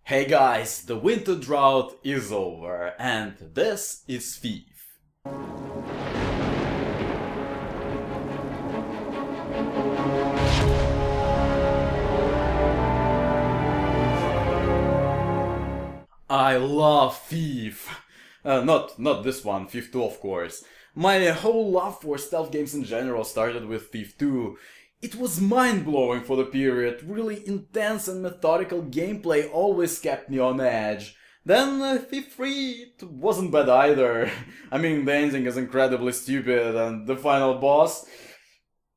Hey guys, the winter drought is over, and this is Thief. I love Thief. Not this one, Thief 2 of course. My whole love for stealth games in general started with Thief 2. It was mind-blowing for the period, really intense and methodical gameplay always kept me on edge. Then Thief 3, it wasn't bad either. I mean, the ending is incredibly stupid and the final boss...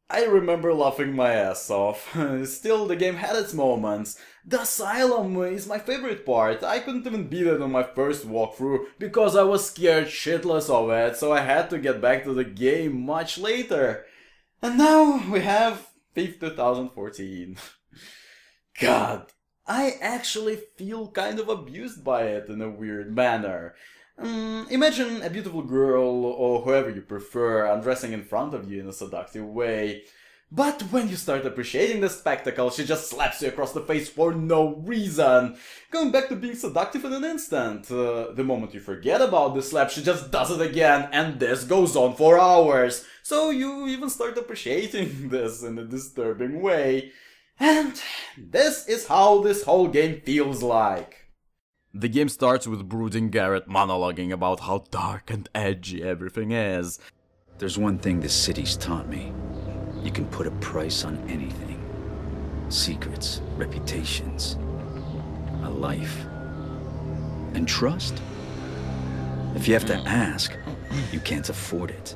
I remember laughing my ass off. Still, the game had its moments. The asylum is my favorite part. I couldn't even beat it on my first walkthrough because I was scared shitless of it, so I had to get back to the game much later. And now we have Thief 2014. God, I actually feel kind of abused by it in a weird manner. Imagine a beautiful girl, or whoever you prefer, undressing in front of you in a seductive way. But when you start appreciating the spectacle, she just slaps you across the face for no reason, going back to being seductive in an instant. The moment you forget about the slap, she just does it again, and this goes on for hours. So you even start appreciating this in a disturbing way. And this is how this whole game feels like. The game starts with brooding Garrett monologuing about how dark and edgy everything is. There's one thing this city's taught me. You can put a price on anything. Secrets, reputations, a life. And trust? If you have to ask, you can't afford it.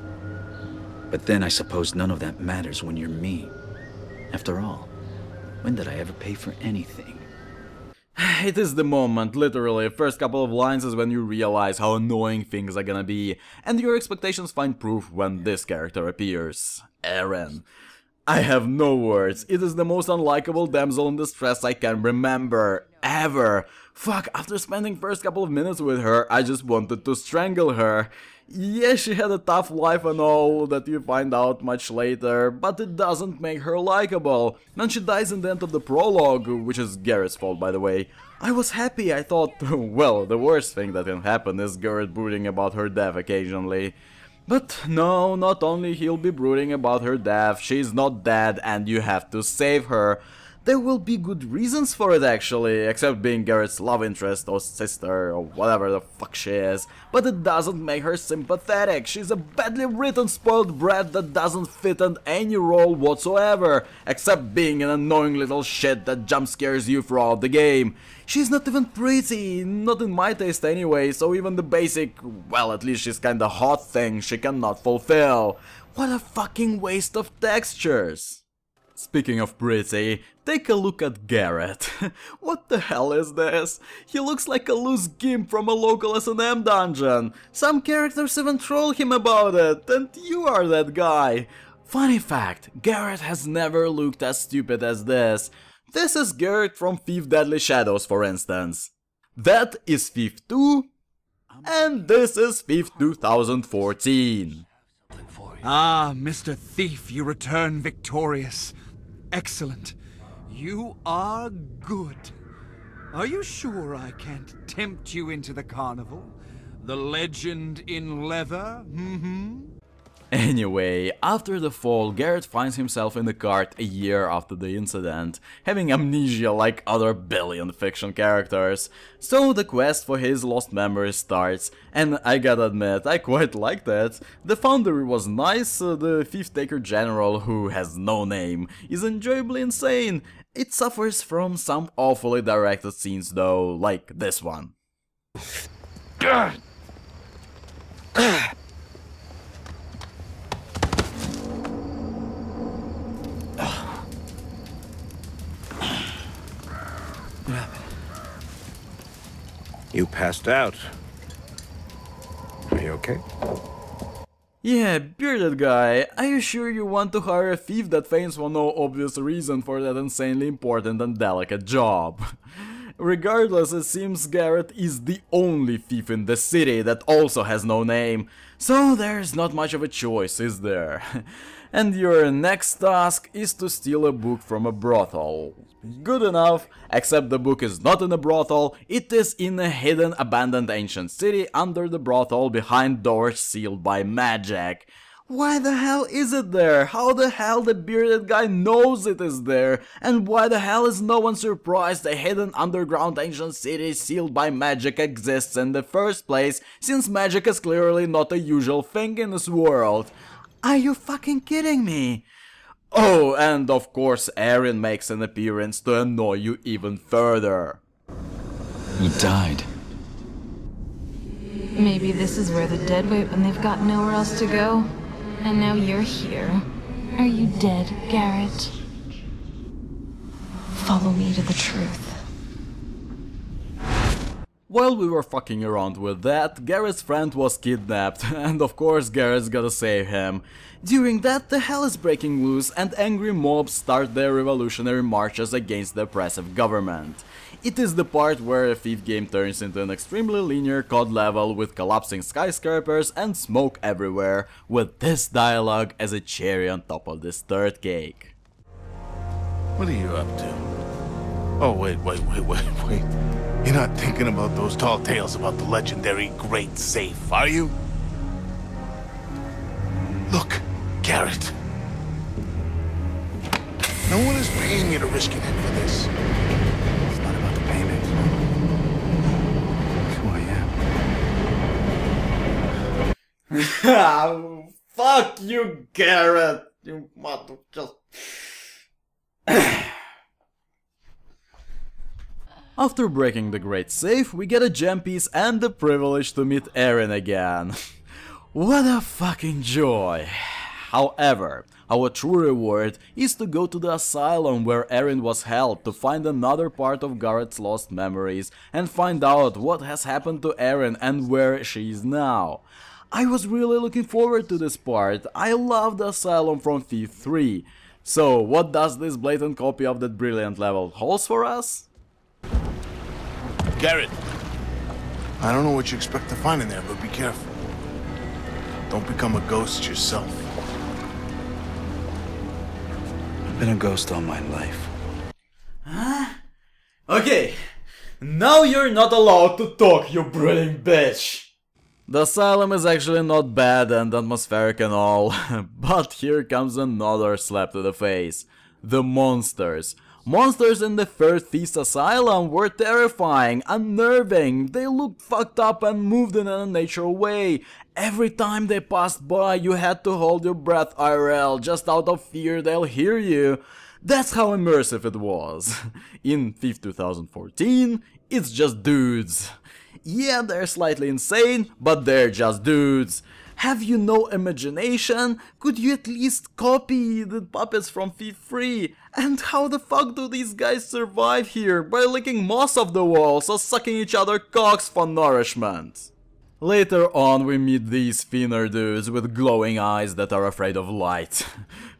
But then I suppose none of that matters when you're me. After all, when did I ever pay for anything? It is the moment, literally. First couple of lines is when you realize how annoying things are gonna be, and your expectations find proof when this character appears. Eren. I have no words. It is the most unlikable damsel in distress I can remember. Ever. Fuck, after spending first couple of minutes with her, I just wanted to strangle her. Yeah, she had a tough life and all that you find out much later, but it doesn't make her likable. And she dies in the end of the prologue, which is Garrett's fault by the way. I was happy, I thought, well, the worst thing that can happen is Garrett brooding about her death occasionally. But no, not only he'll be brooding about her death, she's not dead and you have to save her. There will be good reasons for it actually, except being Garrett's love interest or sister or whatever the fuck she is. But it doesn't make her sympathetic. She's a badly written spoiled brat that doesn't fit in any role whatsoever, except being an annoying little shit that jump scares you throughout the game. She's not even pretty, not in my taste anyway, so even the basic, well at least she's kinda hot thing she cannot fulfill. What a fucking waste of textures. Speaking of pretty, take a look at Garrett. What the hell is this? He looks like a loose gimp from a local S&M dungeon. Some characters even troll him about it, and you are that guy. Funny fact, Garrett has never looked as stupid as this. This is Garrett from Thief Deadly Shadows, for instance. That is Thief 2, and this is Thief 2014. Ah, Mr. Thief, you return victorious. Excellent. You are good. Are you sure I can't tempt you into the carnival? The legend in leather? Anyway, after the fall, Garrett finds himself in the cart a year after the incident, having amnesia like other billion fiction characters. So the quest for his lost memories starts, and I gotta admit, I quite liked it. The foundry was nice, the Thief Taker General, who has no name, is enjoyably insane. It suffers from some awfully directed scenes though, like this one. You passed out. Are you okay? Yeah, bearded guy, are you sure you want to hire a thief that feigns for no obvious reason for that insanely important and delicate job? Regardless, it seems Garrett is the only thief in the city that also has no name, so there's not much of a choice, is there? And your next task is to steal a book from a brothel. Good enough, except the book is not in a brothel, it is in a hidden abandoned ancient city under the brothel behind doors sealed by magic. Why the hell is it there? How the hell the bearded guy knows it is there? And why the hell is no one surprised a hidden underground ancient city sealed by magic exists in the first place, since magic is clearly not a usual thing in this world? Are you fucking kidding me? Oh, and of course Eren makes an appearance to annoy you even further. He died. Maybe this is where the dead wait when they've got nowhere else to go. And now you're here. Are you dead, Garrett? Follow me to the truth. While we were fucking around with that, Garrett's friend was kidnapped, and of course Garrett's gotta save him. During that, the hell is breaking loose and angry mobs start their revolutionary marches against the oppressive government. It is the part where a Thief game turns into an extremely linear COD level with collapsing skyscrapers and smoke everywhere, with this dialogue as a cherry on top of this third cake. What are you up to? Oh, wait. You're not thinking about those tall tales about the legendary Great Safe, are you? Look, Garrett. No one is paying you to risk your head for this. It's not about the payment. Who I am. Fuck you, Garrett! You mother just... After breaking the Great Safe, we get a gem piece and the privilege to meet Eren again. What a fucking joy! However, our true reward is to go to the asylum where Eren was held to find another part of Garrett's lost memories and find out what has happened to Eren and where she is now. I was really looking forward to this part. I love the asylum from Thief 3. So, what does this blatant copy of that brilliant level hold for us? Garrett, I don't know what you expect to find in there, but be careful. Don't become a ghost yourself. I've been a ghost all my life. Huh? Okay, now you're not allowed to talk, you brilliant bitch! The asylum is actually not bad and atmospheric and all, but here comes another slap to the face. The monsters. Monsters in the third Thief's asylum were terrifying, unnerving, they looked fucked up and moved in an unnatural way. Every time they passed by you had to hold your breath IRL, just out of fear they'll hear you. That's how immersive it was. In Thief 2014, it's just dudes. Yeah, they're slightly insane, but they're just dudes. Have you no imagination? Could you at least copy the puppets from Thief 3? And how the fuck do these guys survive here? By licking moss off the walls or sucking each other cocks for nourishment? Later on we meet these thinner dudes with glowing eyes that are afraid of light.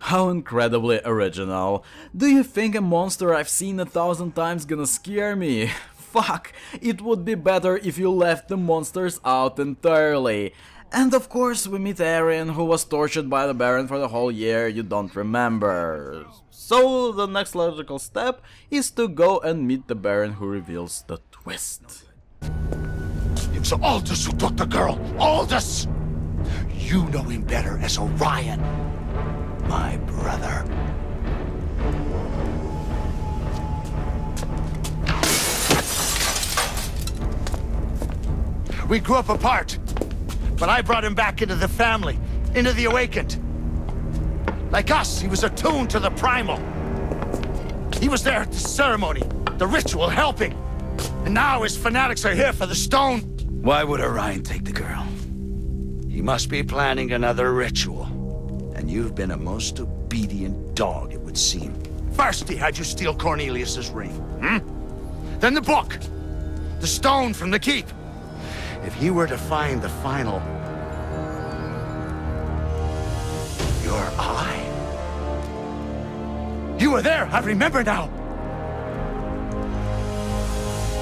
How incredibly original. Do you think a monster I've seen 1,000 times gonna scare me? Fuck, it would be better if you left the monsters out entirely. And of course we meet Eren, who was tortured by the Baron for the whole year you don't remember. So the next logical step is to go and meet the Baron who reveals the twist. It's Aldous who took the girl! Aldous! You know him better as Orion, my brother. We grew up apart, but I brought him back into the family, into the Awakened. Like us, he was attuned to the primal. He was there at the ceremony, the ritual, helping. And now his fanatics are here for the stone. Why would Orion take the girl? He must be planning another ritual. And you've been a most obedient dog, it would seem. First he had you steal Cornelius's ring, Then the book, the stone from the keep. If he were to find the final... your eye... You were there, I remember now.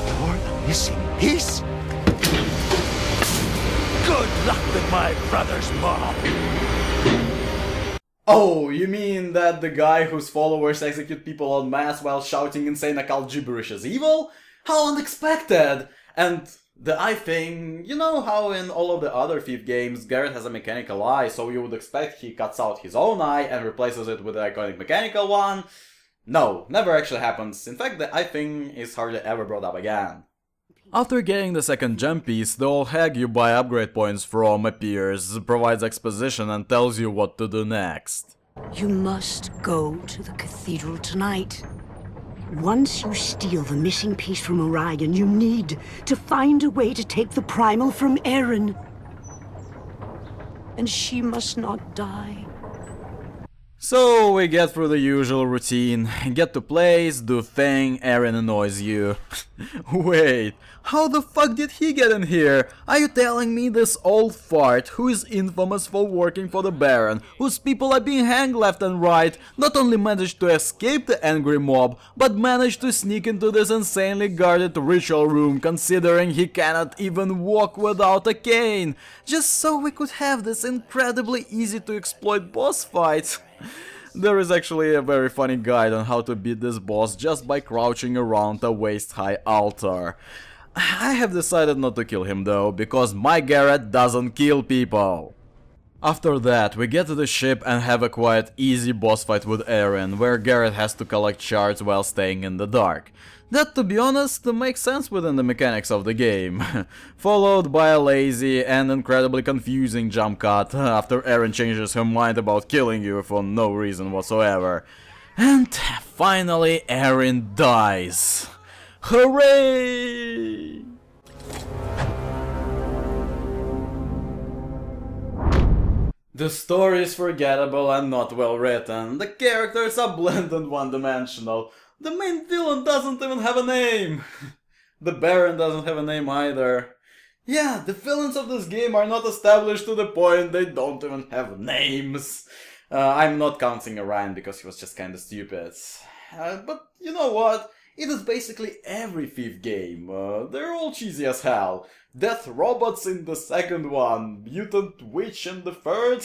You're the missing piece? Good luck with my brother's mom. Oh, you mean that the guy whose followers execute people en masse while shouting insane occult gibberish is evil? How unexpected! And the eye thing, you know how in all of the other Thief games Garrett has a mechanical eye, so you would expect he cuts out his own eye and replaces it with the iconic mechanical one? No, never actually happens. In fact, the eye thing is hardly ever brought up again. After getting the second gem piece, the old hag you buy upgrade points from appears, provides exposition and tells you what to do next. You must go to the cathedral tonight. Once you steal the missing piece from Orion, you need to find a way to take the primal from Erin. And she must not die. So we get through the usual routine, get to place, do thing, Erin annoys you. Wait, how the fuck did he get in here? Are you telling me this old fart, who is infamous for working for the Baron, whose people are being hanged left and right, not only managed to escape the angry mob, but managed to sneak into this insanely guarded ritual room considering he cannot even walk without a cane, just so we could have this incredibly easy to exploit boss fight? There is actually a very funny guide on how to beat this boss just by crouching around a waist-high altar. I have decided not to kill him though, because my Garrett doesn't kill people. After that, we get to the ship and have a quite easy boss fight with Erin, where Garrett has to collect shards while staying in the dark. That, to be honest, makes sense within the mechanics of the game. Followed by a lazy and incredibly confusing jump cut after Erin changes her mind about killing you for no reason whatsoever. And finally Erin dies. Hooray! The story is forgettable and not well written. The characters are bland and one-dimensional. The main villain doesn't even have a name. The Baron doesn't have a name either. Yeah, the villains of this game are not established to the point they don't even have names. I'm not counting Orion because he was just kinda stupid. But you know what? It is basically every Thief game. They're all cheesy as hell. Death robots in the second one, mutant witch in the third.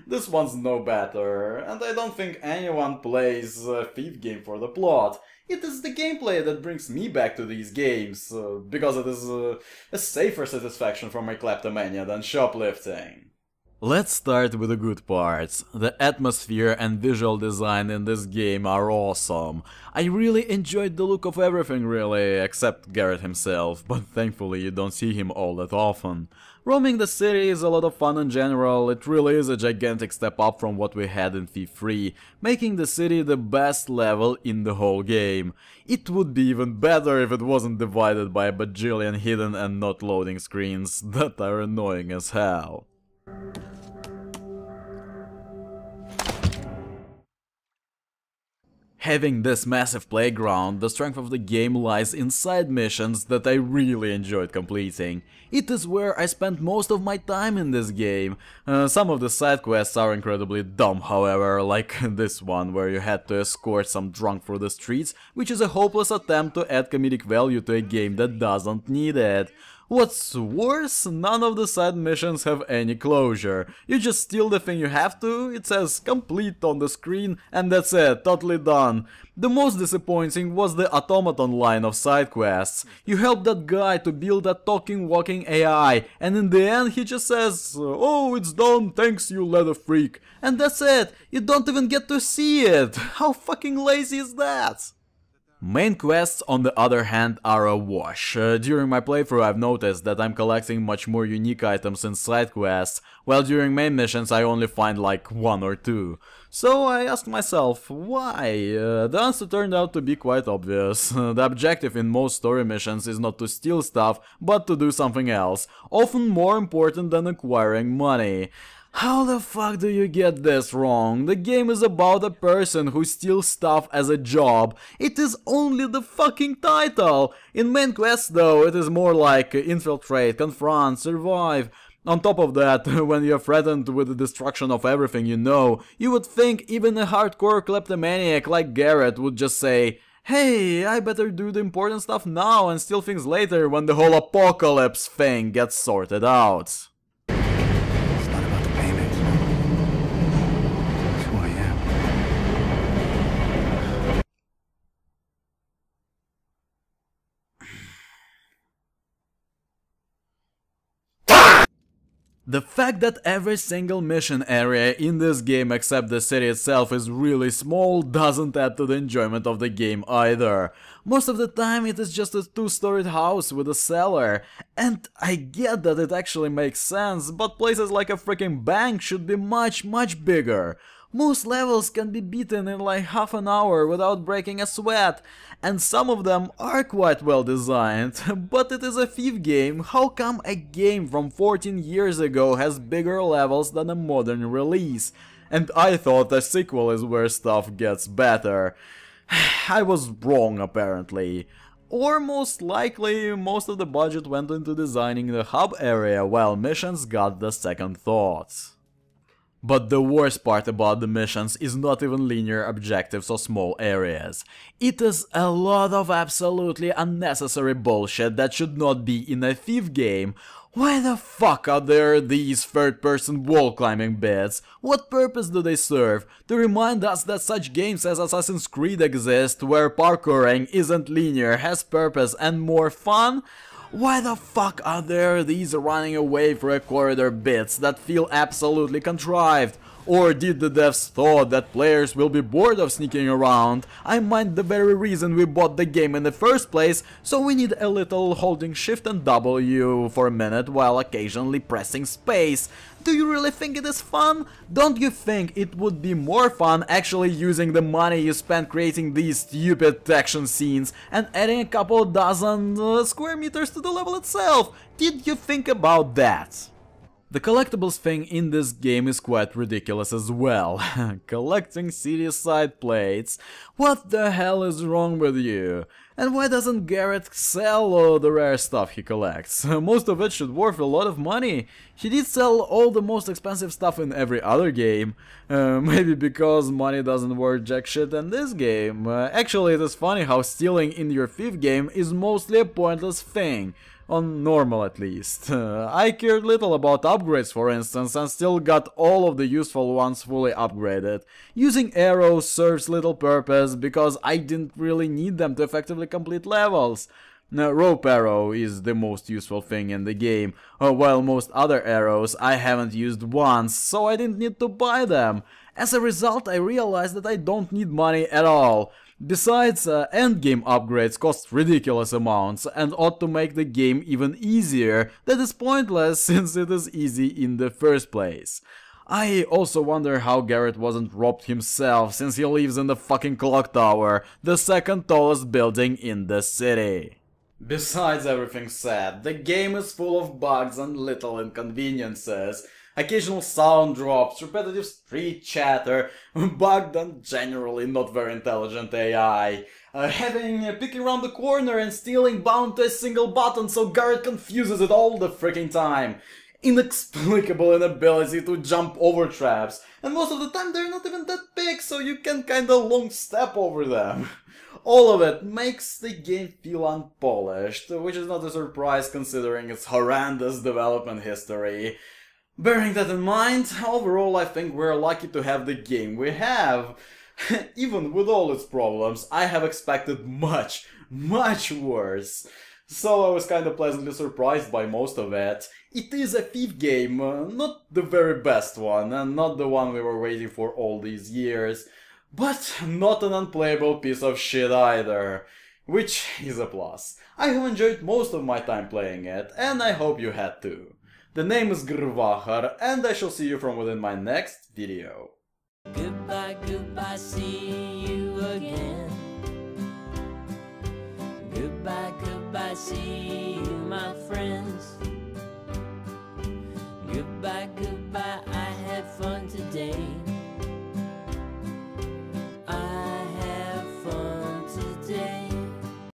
This one's no better, and I don't think anyone plays a Thief game for the plot. It is the gameplay that brings me back to these games, because it is a safer satisfaction for my kleptomania than shoplifting. Let's start with the good parts. The atmosphere and visual design in this game are awesome. I really enjoyed the look of everything really, except Garrett himself, but thankfully you don't see him all that often. Roaming the city is a lot of fun in general, it really is a gigantic step up from what we had in Thief 3, making the city the best level in the whole game. It would be even better if it wasn't divided by a bajillion hidden and not loading screens that are annoying as hell. Having this massive playground, the strength of the game lies in side missions that I really enjoyed completing. It is where I spent most of my time in this game. Some of the side quests are incredibly dumb, however, like this one where you had to escort some drunk through the streets, which is a hopeless attempt to add comedic value to a game that doesn't need it. What's worse, none of the side missions have any closure. You just steal the thing you have to, it says complete on the screen, and that's it, totally done. The most disappointing was the automaton line of side quests. You help that guy to build a talking, walking AI, and in the end he just says, "Oh, it's done, thanks you leather freak." And that's it, you don't even get to see it. How fucking lazy is that? Main quests, on the other hand, are a wash. During my playthrough I've noticed that I'm collecting much more unique items in side quests, while during main missions I only find like 1 or 2. So I asked myself, why? The answer turned out to be quite obvious. The objective in most story missions is not to steal stuff, but to do something else, often more important than acquiring money. How the fuck do you get this wrong? The game is about a person who steals stuff as a job. It is only the fucking title. In main quests though, it is more like infiltrate, confront, survive. On top of that, when you're threatened with the destruction of everything you know, you would think even a hardcore kleptomaniac like Garrett would just say, "Hey, I better do the important stuff now and steal things later when the whole apocalypse thing gets sorted out." The fact that every single mission area in this game except the city itself is really small doesn't add to the enjoyment of the game either. Most of the time it is just a two-storied house with a cellar, and I get that it actually makes sense, but places like a freaking bank should be much bigger. Most levels can be beaten in like half an hour without breaking a sweat, and some of them are quite well designed, but it is a Thief game. How come a game from 14 years ago has bigger levels than a modern release? And I thought a sequel is where stuff gets better. I was wrong apparently. Or most likely, most of the budget went into designing the hub area while missions got the second thoughts. But the worst part about the missions is not even linear objectives or small areas. It is a lot of absolutely unnecessary bullshit that should not be in a Thief game. Why the fuck are there these third-person wall climbing bits? What purpose do they serve? To remind us that such games as Assassin's Creed exist, where parkouring isn't linear, has purpose and more fun? Why the fuck are there these running away through a corridor bits that feel absolutely contrived? Or did the devs thought that players will be bored of sneaking around? I mind the very reason we bought the game in the first place, so we need a little holding shift and W for a minute while occasionally pressing space. Do you really think it is fun? Don't you think it would be more fun actually using the money you spent creating these stupid action scenes and adding a couple dozen square meters to the level itself? Did you think about that? The collectibles thing in this game is quite ridiculous as well. Collecting city side plates. What the hell is wrong with you? And why doesn't Garrett sell all the rare stuff he collects? Most of it should worth a lot of money. He did sell all the most expensive stuff in every other game. Maybe because money doesn't worth jack shit in this game. Actually, it is funny how stealing in your Thief game is mostly a pointless thing. On normal at least. I cared little about upgrades for instance and still got all of the useful ones fully upgraded. Using arrows serves little purpose because I didn't really need them to effectively complete levels. Rope arrow is the most useful thing in the game, while most other arrows I haven't used once, so I didn't need to buy them. As a result, I realized that I don't need money at all. Besides, endgame upgrades cost ridiculous amounts and ought to make the game even easier. That is pointless since it is easy in the first place. I also wonder how Garrett wasn't robbed himself since he lives in the fucking clock tower, the second tallest building in the city. Besides everything said, the game is full of bugs and little inconveniences. Occasional sound drops, repetitive street chatter, bugged and generally not very intelligent AI. Picking around the corner and stealing bound to a single button so Garrett confuses it all the freaking time. Inexplicable inability to jump over traps, and most of the time they're not even that big so you can kinda long step over them. All of it makes the game feel unpolished, which is not a surprise considering its horrendous development history. Bearing that in mind, overall I think we're lucky to have the game we have. Even with all its problems, I have expected much worse. So I was kinda pleasantly surprised by most of it. It is a Thief game, not the very best one, and not the one we were waiting for all these years. But not an unplayable piece of shit either, which is a plus. I have enjoyed most of my time playing it, and I hope you had too. The name is GrrrVahrrr, and I shall see you from within my next video. Goodbye, goodbye, see you again. Goodbye, goodbye, see you, my friends. Goodbye, goodbye, I had fun today.